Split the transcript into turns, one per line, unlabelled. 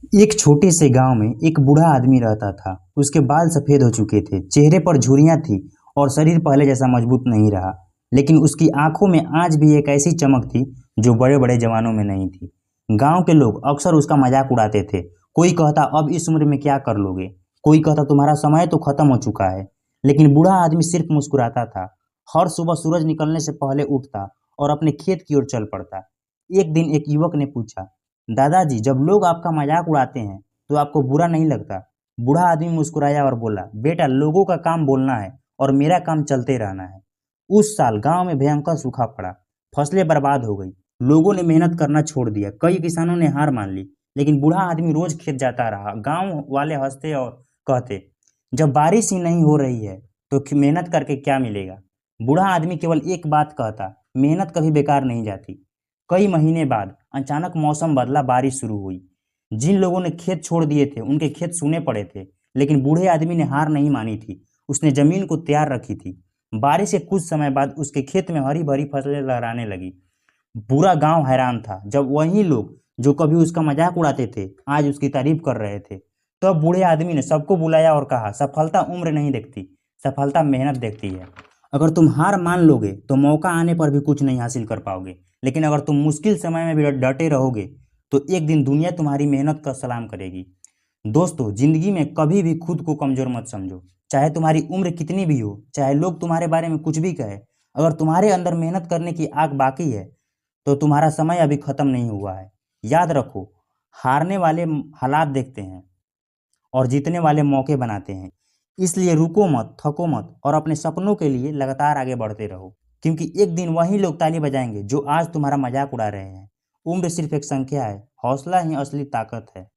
एक छोटे से गांव में एक बूढ़ा आदमी रहता था। उसके बाल सफेद हो चुके थे, चेहरे पर झुर्रियां थी और शरीर पहले जैसा मजबूत नहीं रहा। लेकिन उसकी आंखों में आज भी एक ऐसी चमक थी जो बड़े बड़े जवानों में नहीं थी। गांव के लोग अक्सर उसका मजाक उड़ाते थे। कोई कहता अब इस उम्र में क्या कर लोगे, कोई कहता तुम्हारा समय तो खत्म हो चुका है। लेकिन बूढ़ा आदमी सिर्फ मुस्कुराता था। हर सुबह सूरज निकलने से पहले उठता और अपने खेत की ओर चल पड़ता। एक दिन एक युवक ने पूछा, दादाजी जब लोग आपका मजाक उड़ाते हैं तो आपको बुरा नहीं लगता? बूढ़ा आदमी मुस्कुराया और बोला, बेटा लोगों का काम बोलना है और मेरा काम चलते रहना है। उस साल गांव में भयंकर सूखा पड़ा। फसलें बर्बाद हो गई। लोगों ने मेहनत करना छोड़ दिया। कई किसानों ने हार मान ली। लेकिन बूढ़ा आदमी रोज खेत जाता रहा। गांव वाले हंसते और कहते, जब बारिश ही नहीं हो रही है तो मेहनत करके क्या मिलेगा? बूढ़ा आदमी केवल एक बात कहता, मेहनत कभी बेकार नहीं जाती। कई महीने बाद अचानक मौसम बदला, बारिश शुरू हुई। जिन लोगों ने खेत छोड़ दिए थे उनके खेत सूने पड़े थे। लेकिन बूढ़े आदमी ने हार नहीं मानी थी। उसने जमीन को तैयार रखी थी। बारिश के कुछ समय बाद उसके खेत में हरी भरी फसलें लहराने लगी। पूरा गांव हैरान था जब वही लोग जो कभी उसका मजाक उड़ाते थे आज उसकी तारीफ कर रहे थे। तब बूढ़े आदमी ने सबको बुलाया और कहा, सफलता उम्र नहीं देखती, सफलता मेहनत देखती है। अगर तुम हार मान लोगे तो मौका आने पर भी कुछ नहीं हासिल कर पाओगे। लेकिन अगर तुम मुश्किल समय में भी डटे रहोगे तो एक दिन दुनिया तुम्हारी मेहनत का सलाम करेगी। दोस्तों, जिंदगी में कभी भी खुद को कमजोर मत समझो। चाहे तुम्हारी उम्र कितनी भी हो, चाहे लोग तुम्हारे बारे में कुछ भी कहे, अगर तुम्हारे अंदर मेहनत करने की आग बाकी है तो तुम्हारा समय अभी खत्म नहीं हुआ है। याद रखो, हारने वाले हालात देखते हैं और जीतने वाले मौके बनाते हैं। इसलिए रुको मत, थको मत और अपने सपनों के लिए लगातार आगे बढ़ते रहो। क्योंकि एक दिन वही लोग ताली बजाएंगे जो आज तुम्हारा मजाक उड़ा रहे हैं। उम्र सिर्फ एक संख्या है, हौसला ही असली ताकत है।